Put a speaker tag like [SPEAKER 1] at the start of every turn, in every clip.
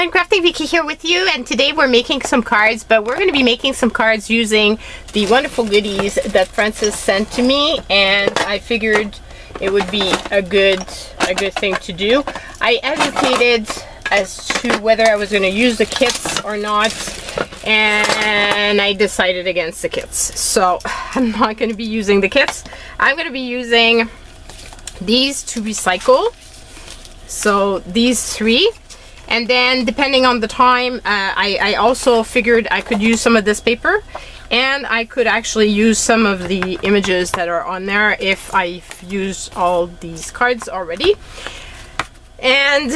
[SPEAKER 1] everyone, Crafty Vicky here with you, and today we're making some cards, but we're going to be making some cards using the wonderful goodies that Francis sent to me, and I figured it would be a good thing to do. I hesitated as to whether I was going to use the kits or not, and I decided against the kits. So I'm not going to be using the kits. I'm going to be using these to recycle. So these three. And then depending on the time, I also figured I could use some of this paper, and I could actually use some of the images that are on there if I've used all these cards already. And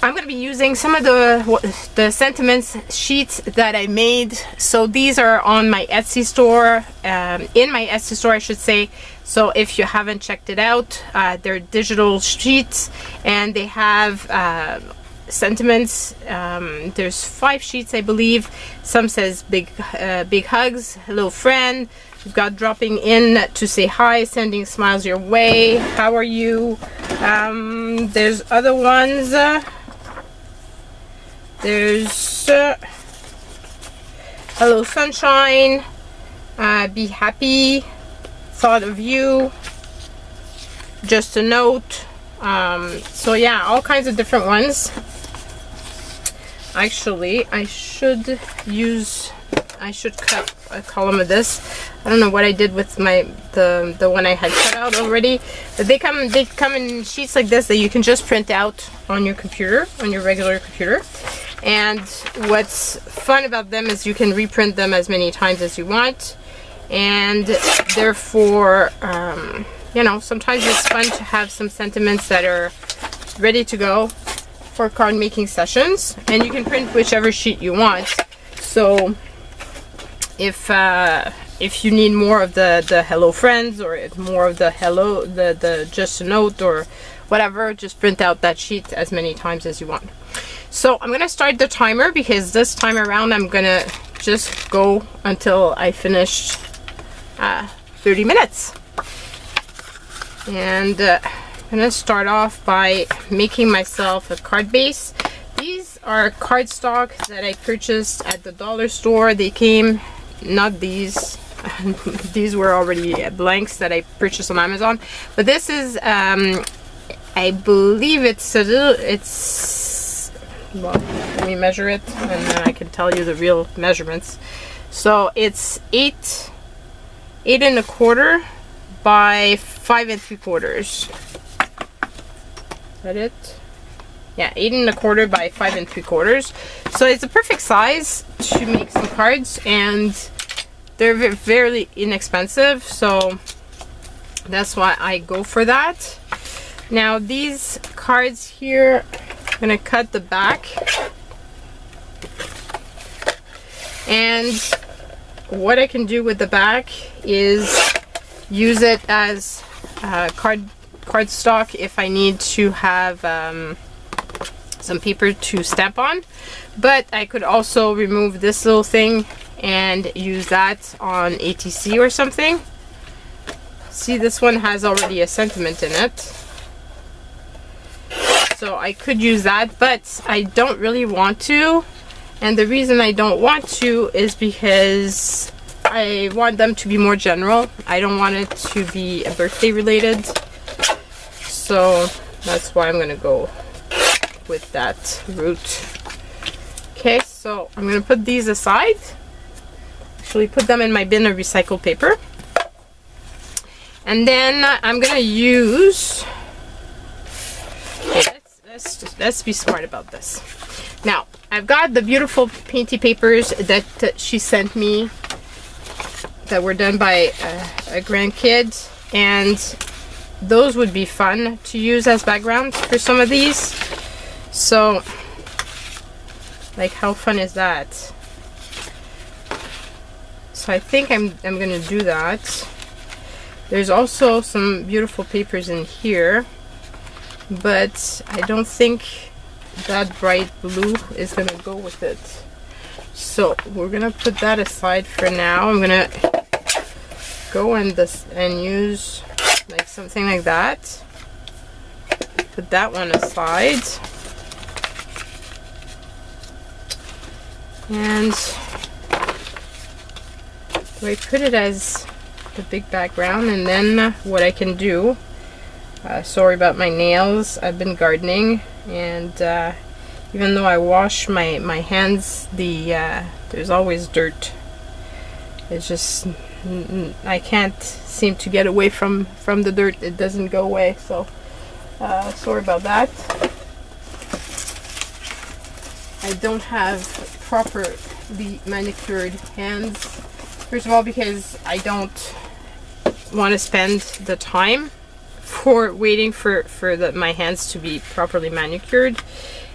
[SPEAKER 1] I'm going to be using some of the sentiments sheets that I made. So these are on my Etsy store, in my Etsy store I should say. So if you haven't checked it out, they're digital sheets, and they have sentiments. There's 5 sheets, I believe. Some says big hugs, hello friend. We've got dropping in to say hi, sending smiles your way, how are you. There's other ones. There's hello sunshine, be happy, thought of you, just a note. So yeah, all kinds of different ones. Actually, I should cut a column of this. I don't know what I did with the one I had cut out already, but they come in sheets like this that you can just print out on your computer, on your regular computer. And what's fun about them is you can reprint them as many times as you want, and therefore you know, sometimes it's fun to have some sentiments that are ready to go for card making sessions, and you can print whichever sheet you want. So if you need more of the hello friends, or more of the hello, the just a note or whatever, just print out that sheet as many times as you want. So I'm gonna start the timer, because this time around I'm gonna just go until I finish 30 minutes. And I'm gonna start off by making myself a card base. These are cardstock that I purchased at the dollar store. They came, not these, these were already blanks that I purchased on Amazon, but this is I believe it's a little, it's, well, let me measure it and then I can tell you the real measurements. So it's 8 1/4 by 5 3/4. Is that it? Yeah, 8 1/4 by 5 3/4. So it's a perfect size to make some cards, and they're very inexpensive, so that's why I go for that. Now these cards here, I'm gonna cut the back, and what I can do with the back is use it as cardstock if I need to have some paper to stamp on, but I could also remove this little thing and use that on ATC or something. See, this one has already a sentiment in it, so I could use that, but I don't really want to. And the reason I don't want to is because I want them to be more general. I don't want it to be a birthday related, so that's why I'm gonna go with that route. Okay, so I'm gonna put these aside, actually put them in my bin of recycled paper, and then I'm gonna use, okay, let's be smart about this. Now I've got the beautiful painty papers that she sent me that were done by a grandkid, and those would be fun to use as backgrounds for some of these. So, like, how fun is that? So I think I'm gonna do that. There's also some beautiful papers in here, but I don't think that bright blue is gonna go with it. So we're gonna put that aside for now. I'm gonna go and use like something like that. Put that one aside. And do I put it as the big background? And then what I can do, sorry about my nails, I've been gardening, and even though I wash my hands, there's always dirt. It's just, I can't seem to get away from the dirt. It doesn't go away, so sorry about that. I don't have properly manicured hands. First of all, because I don't want to spend the time for waiting for my hands to be properly manicured.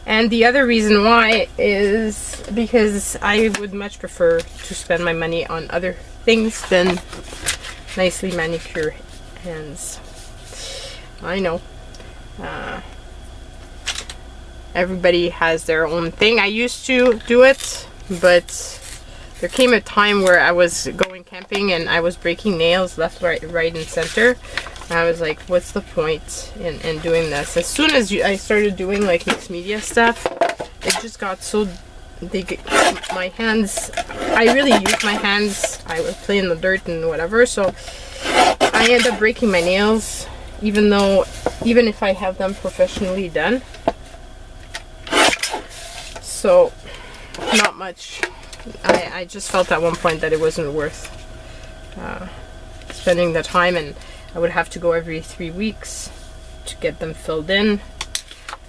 [SPEAKER 1] And the other reason why is because I would much prefer to spend my money on other things than nicely manicured hands. I know. Everybody has their own thing. I used to do it, but there came a time where I was going camping and I was breaking nails left, right, and center. And I was like, what's the point in doing this? As soon as I started doing like mixed media stuff, it just got so big. My hands, I really use my hands. I would play in the dirt and whatever, so I end up breaking my nails, even if I have them professionally done. So not much. I just felt at one point that it wasn't worth spending the time, and I would have to go every 3 weeks to get them filled in.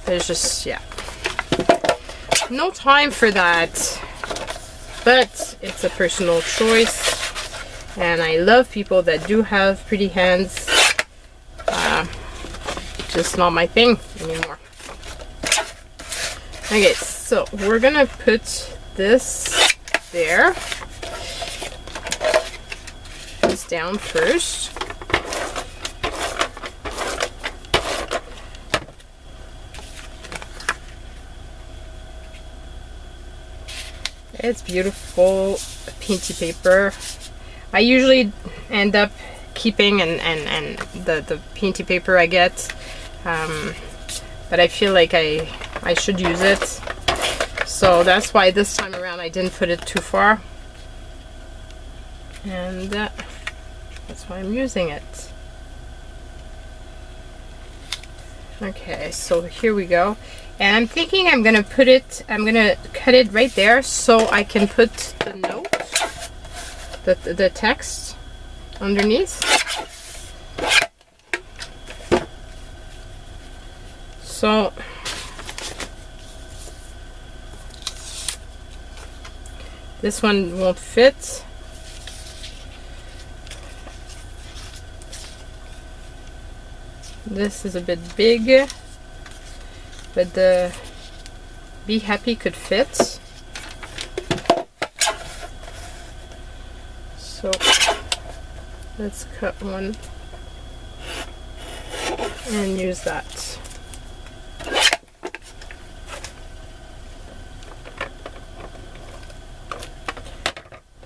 [SPEAKER 1] There's just, yeah, no time for that. But it's a personal choice, and I love people that do have pretty hands. Just not my thing anymore. Okay, so we're gonna put this there. This down first. It's beautiful painty paper. I usually end up keeping and the painty paper I get, but I feel like I should use it. So that's why this time around I didn't put it too far, and that's why I'm using it. Okay, so here we go. And I'm thinking I'm gonna cut it right there so I can put the note, the text underneath. So this one won't fit. This is a bit big, but the Be Happy could fit. So let's cut one and use that.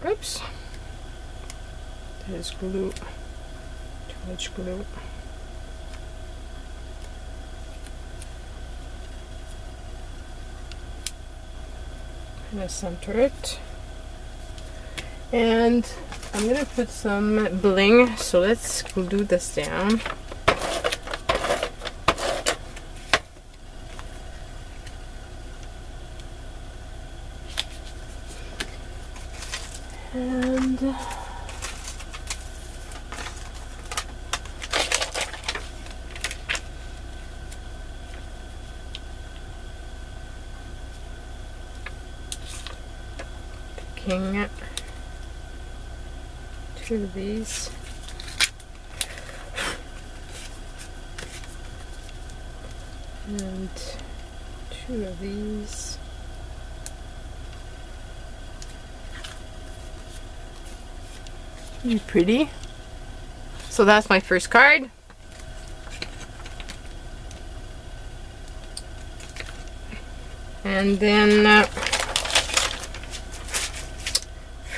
[SPEAKER 1] Oops. There's glue. Too much glue. I'm gonna center it, and I'm gonna put some bling, so let's glue this down. And picking 2 of these. And 2 of these. Pretty. So that's my first card. And then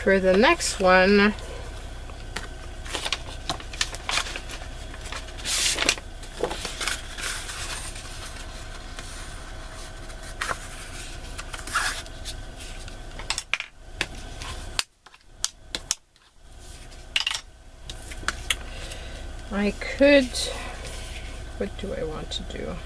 [SPEAKER 1] for the next one, I could, what do I want to do?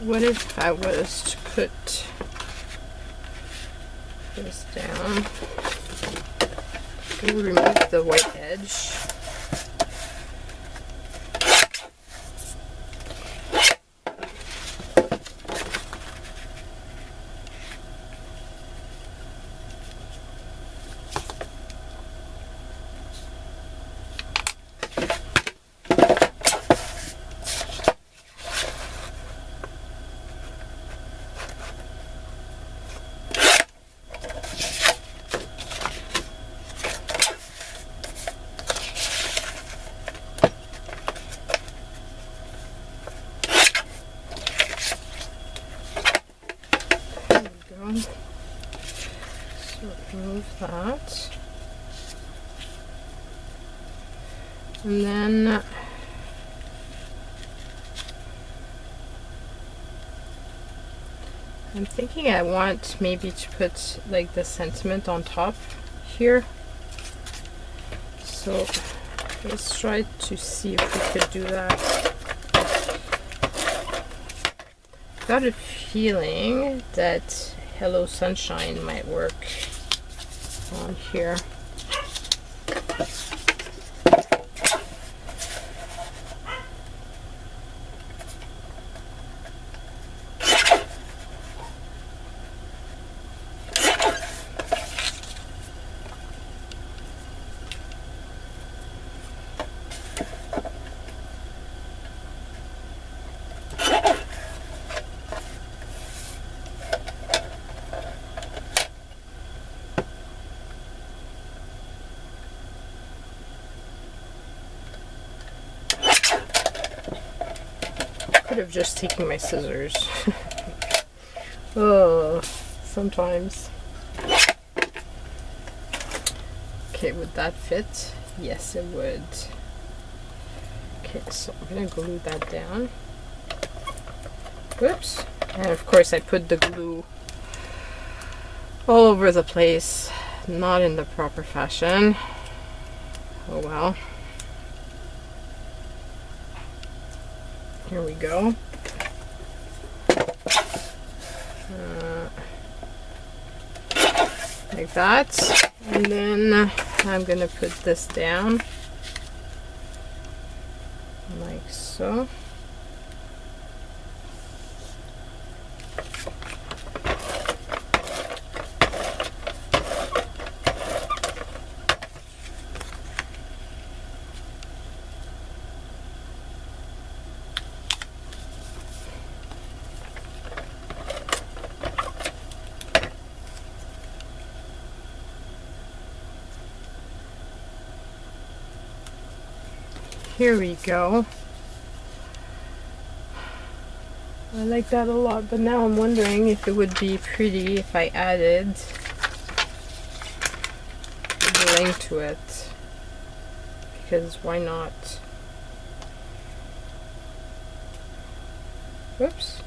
[SPEAKER 1] What if I was to put this down? I'm gonna remove the white edge. So remove that, and then I'm thinking I want maybe to put like the sentiment on top here. So let's try to see if we could do that. Got a feeling that Hello Sunshine might work on here. Could have just taken my scissors. Oh, sometimes. Okay, would that fit? Yes, it would. Okay, so I'm gonna glue that down. Whoops. And of course I put the glue all over the place, not in the proper fashion. Oh well. Here we go. Like that. And then I'm gonna put this down like so. Here we go. I like that a lot, but now I'm wondering if it would be pretty if I added bling to it, because why not? Whoops.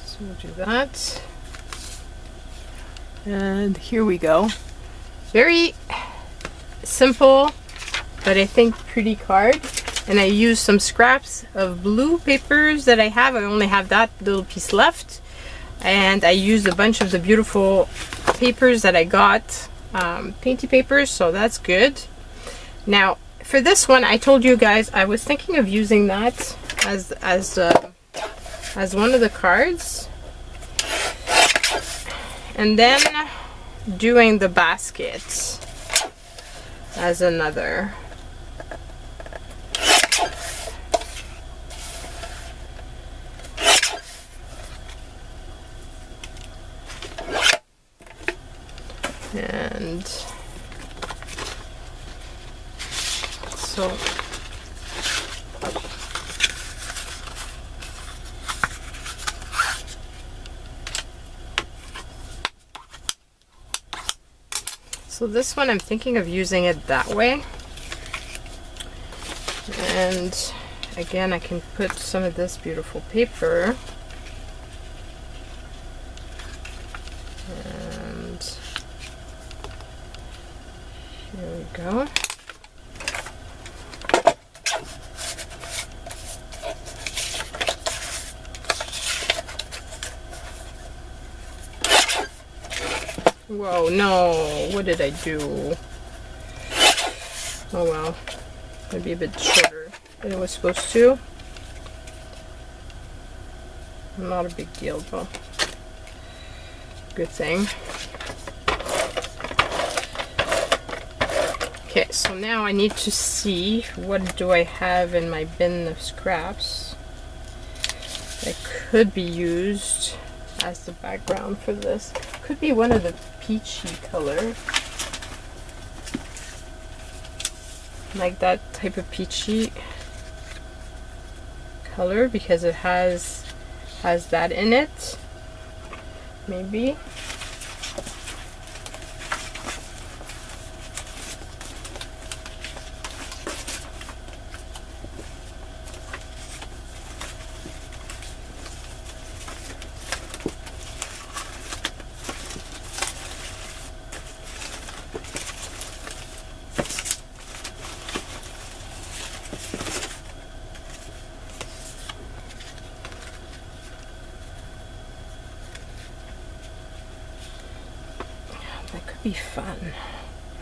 [SPEAKER 1] So we'll do that. And here we go. Very simple, but I think pretty card. And I used some scraps of blue papers that I have. I only have that little piece left. And I used a bunch of the beautiful papers that I got, painty papers, so that's good. Now, for this one, I told you guys I was thinking of using that as one of the cards. And then doing the basket as another. And so this one I'm thinking of using it that way, and again I can put some of this beautiful paper and here we go. Whoa, no, what did I do? Oh well, maybe a bit shorter than it was supposed to. Not a big deal though. Good thing. Okay, so now I need to see what do I have in my bin of scraps that could be used as the background for this. Could be one of the peachy color, like that type of peachy color, because it has that in it, maybe. That could be fun,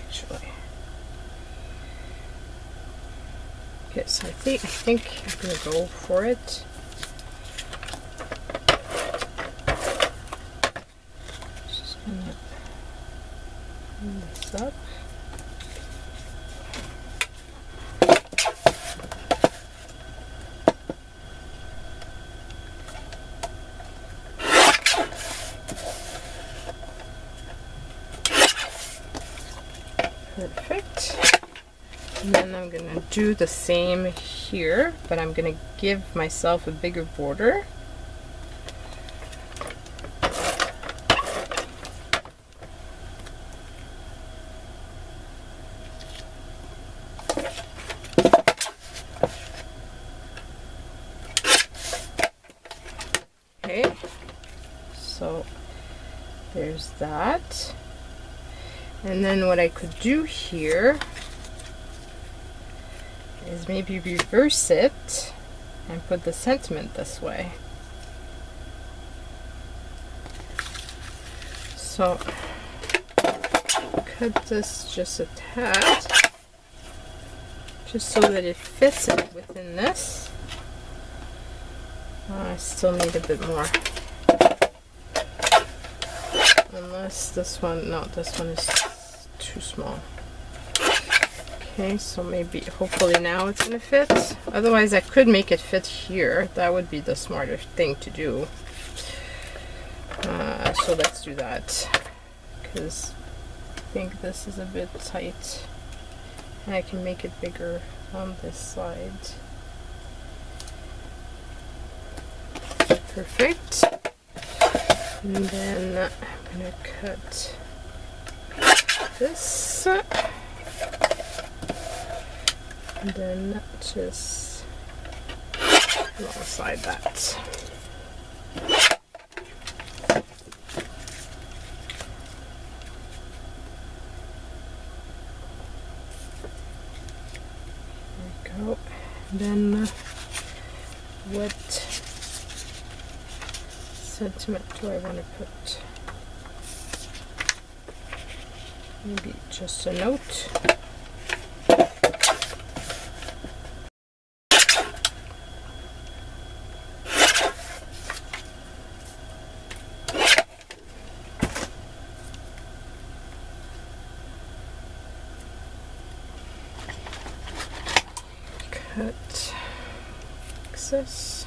[SPEAKER 1] actually. Okay, so I think I'm gonna go for it. Just gonna clean this up. Perfect. And then I'm gonna do the same here, but I'm gonna give myself a bigger border. Okay, so there's that. And then what I could do here is maybe reverse it and put the sentiment this way. So cut this just a tad, just so that it fits in within this. I still need a bit more. Unless this one, no, this one is too small. Okay, so maybe, hopefully now it's gonna fit. Otherwise I could make it fit here. That would be the smarter thing to do. So let's do that, because I think this is a bit tight. And I can make it bigger on this side. Perfect. And then I'm gonna cut this, and then just alongside that. There we go. And then what sentiment do I want to put? Maybe just a note. cut excess.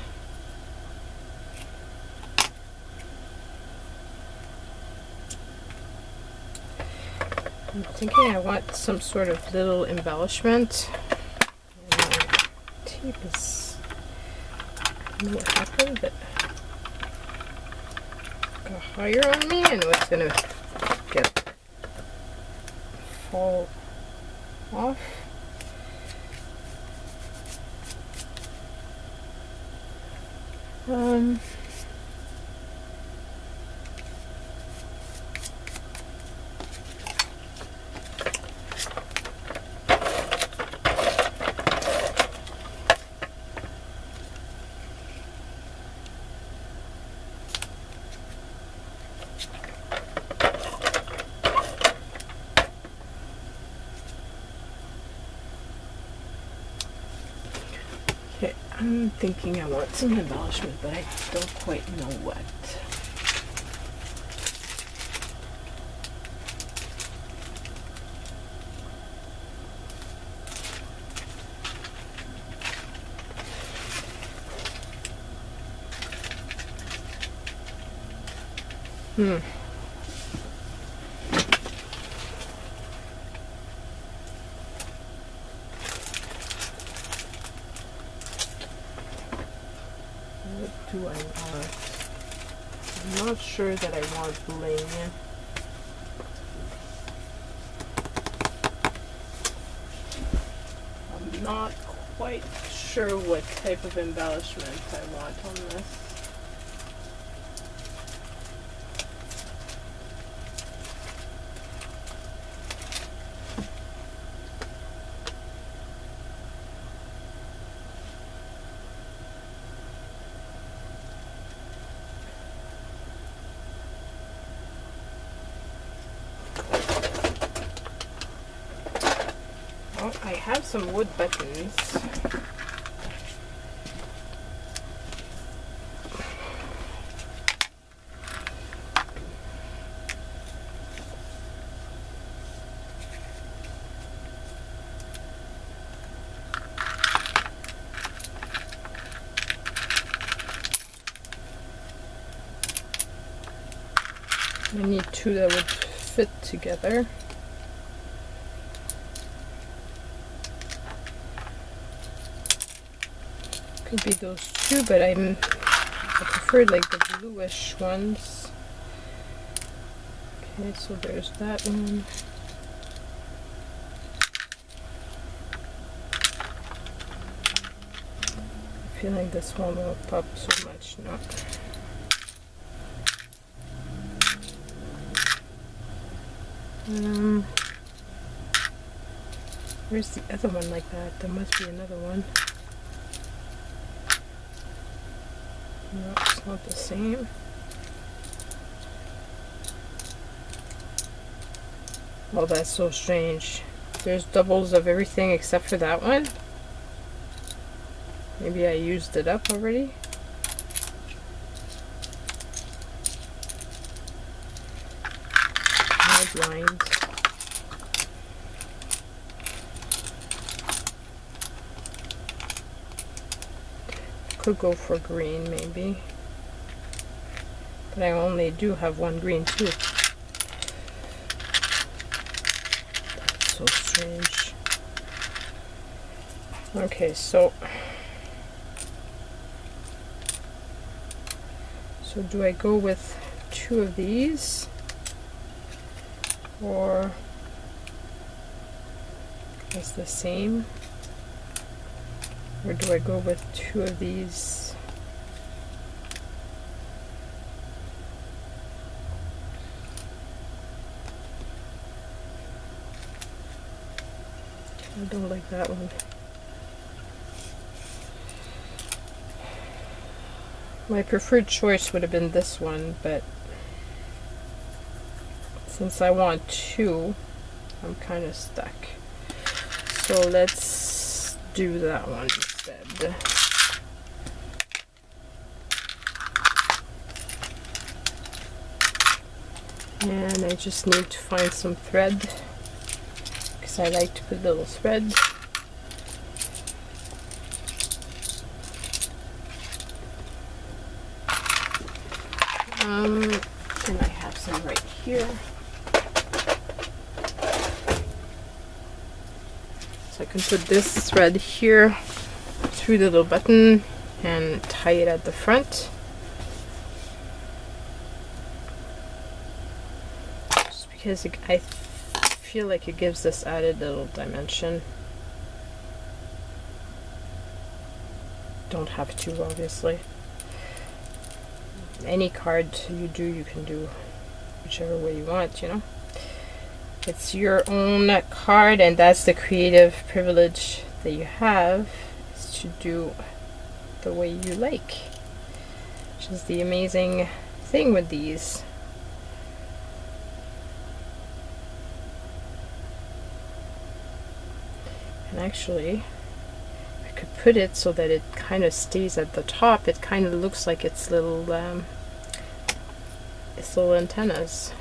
[SPEAKER 1] I'm thinking I want some sort of little embellishment. And my tape is, I don't know what happened, but got higher on me. I know it's gonna fall off. I'm thinking I want some embellishment, but I don't quite know what. What do I want? I'm not sure that I want bling. I'm not quite sure what type of embellishment I want on this. Well, I have some wood buttons. I need two that would fit together. Could be those two, but I prefer like the bluish ones. Okay, so there's that one. I feel like this one will pop so much, no? Where's the other one like that? There must be another one. No, it's not the same. Oh, that's so strange. There's doubles of everything except for that one. Maybe I used it up already. I'm blind. Could go for green maybe, but I only do have one green too. That's so strange. Okay, so do I go with two of these, or is the same? Or do I go with two of these? I don't like that one. My preferred choice would have been this one, but since I want two, I'm kind of stuck. So let's do that one instead. And I just need to find some thread, because I like to put little thread. And I have some right here. So I can put this thread here through the little button and tie it at the front. Just because I feel like it gives this added little dimension. Don't have to, obviously. Any card you do, you can do whichever way you want, you know. It's your own card, and that's the creative privilege that you have, is to do the way you like, which is the amazing thing with these. And actually, I could put it so that it kind of stays at the top. It kind of looks like its little antennas,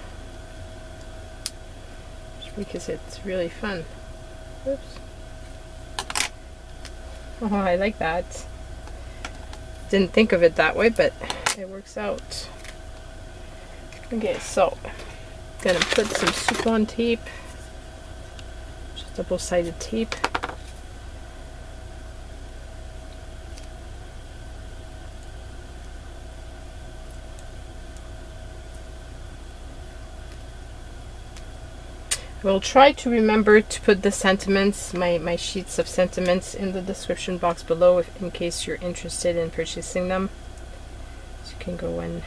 [SPEAKER 1] because it's really fun. Oops. Oh, I like that. Didn't think of it that way, but it works out. Okay, so gonna put some Supplon tape, just double-sided tape. We'll try to remember to put the sentiments, my sheets of sentiments, in the description box below, in case you're interested in purchasing them. So you can go and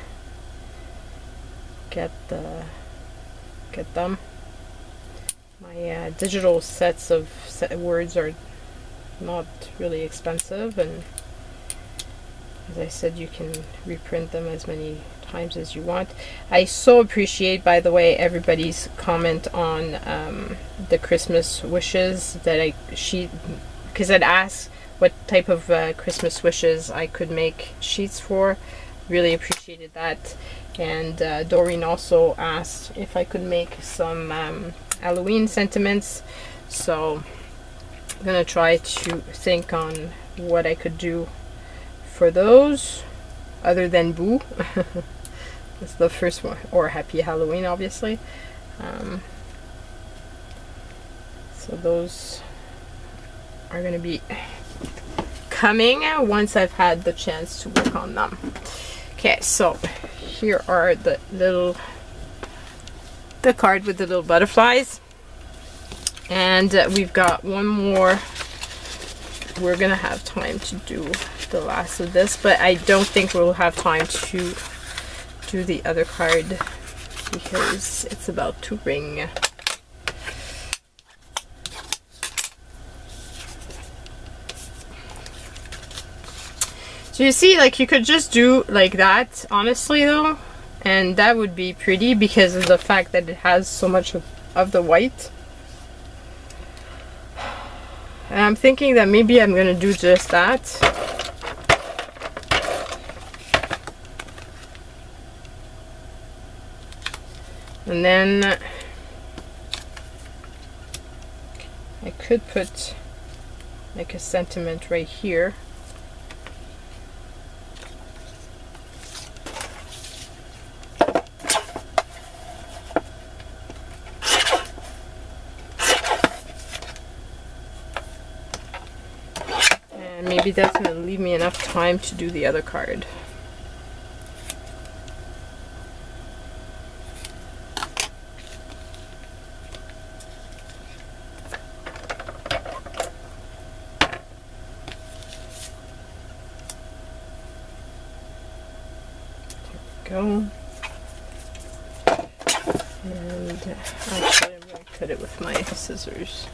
[SPEAKER 1] get them. My digital sets of words are not really expensive, and as I said, you can reprint them as many times as you want. I so appreciate, by the way, everybody's comment on the Christmas wishes that because I'd asked what type of Christmas wishes I could make sheets for. Really appreciated that. And Doreen also asked if I could make some Halloween sentiments, so I'm gonna try to think on what I could do for those other than Boo. It's the first one, or Happy Halloween, obviously. So those are going to be coming once I've had the chance to work on them. Okay, so here are the card with the little butterflies, and we've got one more. We're gonna have time to do the last of this, but I don't think we'll have time to do the other card because it's about to ring. So you see, like, you could just do like that, honestly, though, and that would be pretty because of the fact that it has so much of the white. And I'm thinking that maybe I'm gonna do just that. And then I could put like a sentiment right here. And maybe that's going to leave me enough time to do the other card. Go. And actually I'm going to cut it with my scissors.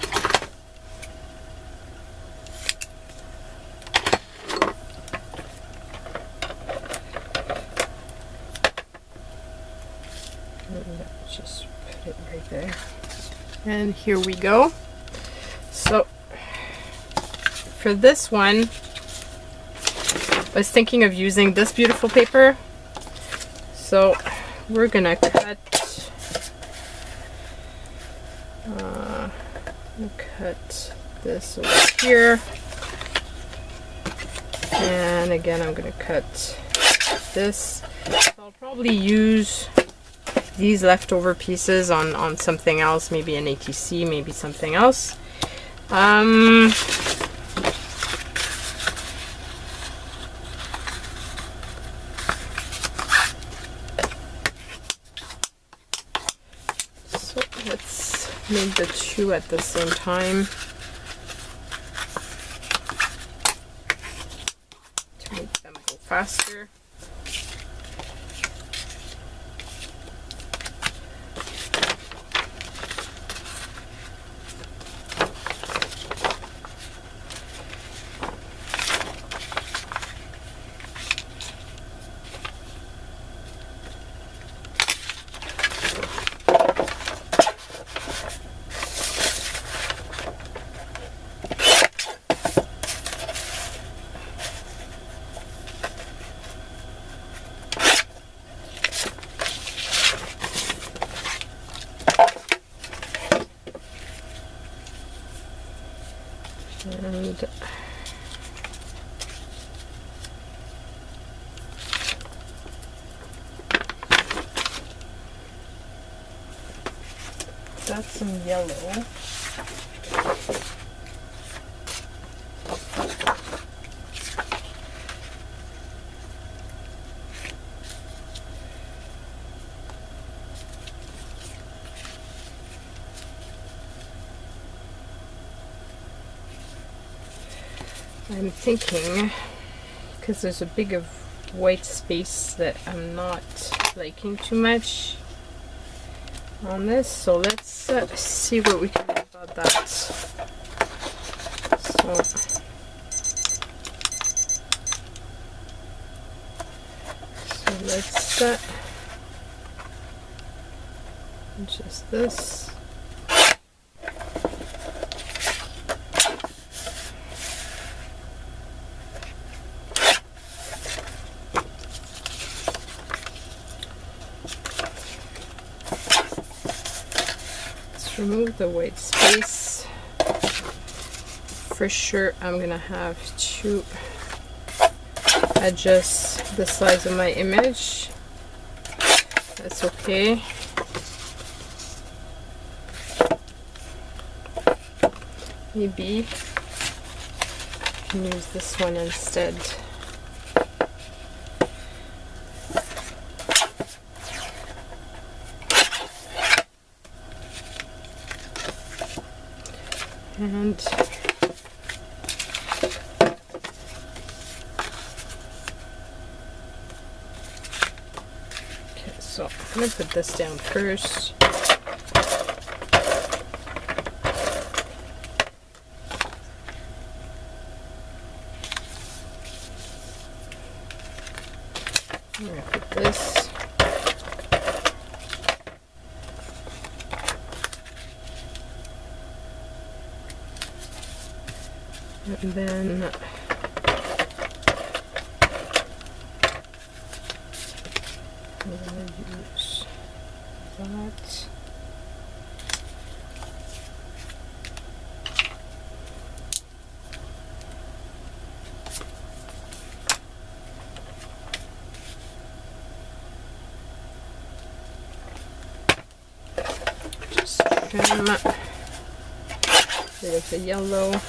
[SPEAKER 1] And just put it right there. And here we go. So for this one, I was thinking of using this beautiful paper. So we're gonna cut this over here, and again I'm gonna cut this. So I'll probably use these leftover pieces on something else, maybe an ATC, maybe something else. So let's make the two at the same time to make them go faster. And that's some yellow. I'm thinking, because there's a big of white space that I'm not liking too much on this, so let's see what we can do about that. So let's just this. Remove the white space. For sure I'm gonna have to adjust the size of my image. That's okay. Maybe I can use this one instead. And okay, so I'm going to put this down first. I'm going to put this. And then I'm going to use that. Just trim rid of the yellow.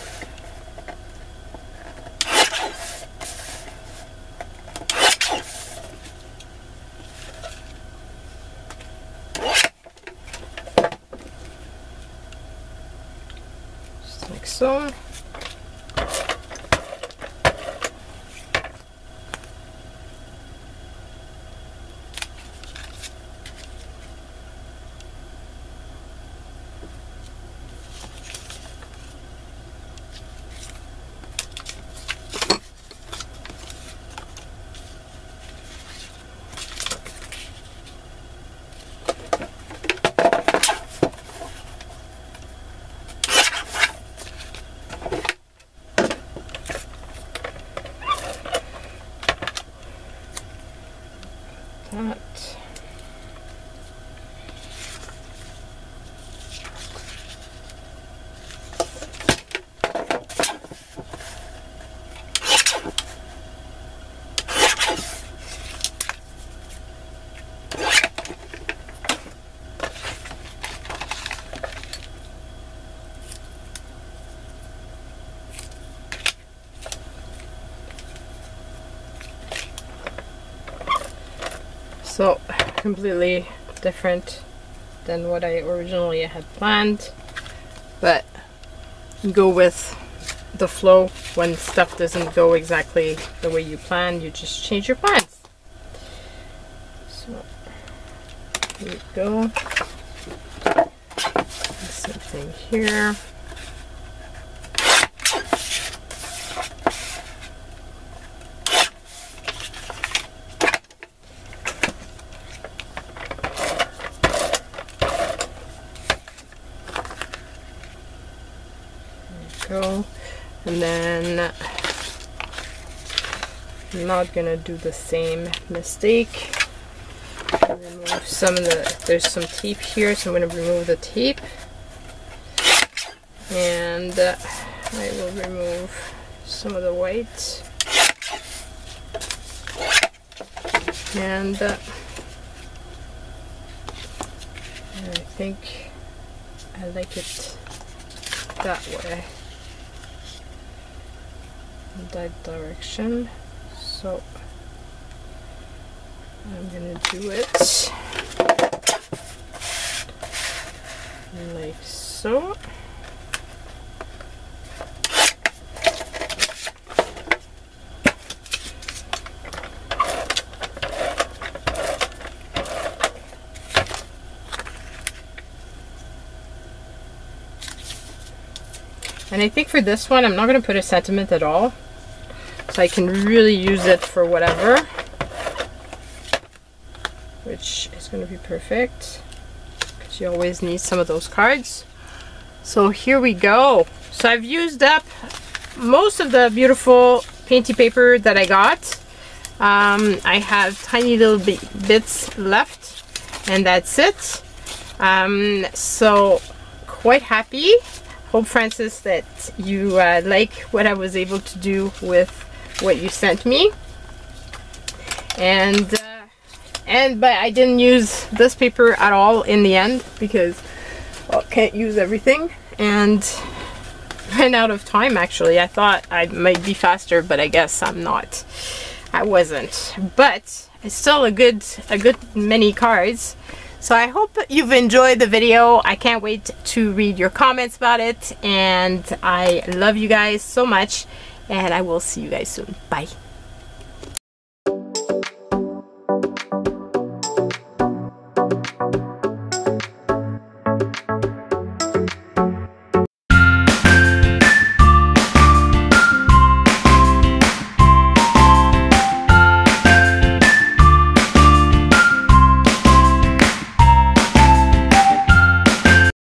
[SPEAKER 1] Like so. That. So completely different than what I originally had planned, but go with the flow. When stuff doesn't go exactly the way you plan, you just change your plans. So here we go. Same thing here. Go. And then I'm not gonna do the same mistake. Remove some of the, there's some tape here, so I'm gonna remove the tape, and I will remove some of the white, and I think I like it that way, in that direction. So I'm gonna do it like so. And I think for this one, I'm not going to put a sentiment at all, so I can really use it for whatever, which is going to be perfect, because you always need some of those cards. So here we go. So I've used up most of the beautiful painty paper that I got. I have tiny little bits left, and that's it. So quite happy. Hope, Francis, that you like what I was able to do with what you sent me. And but I didn't use this paper at all in the end, because, well, can't use everything, and ran out of time. Actually, I thought I might be faster, but I guess I'm not. I wasn't. But it's still a good many cards. So I hope you've enjoyed the video. I can't wait to read your comments about it, and I love you guys so much, and I will see you guys soon. Bye.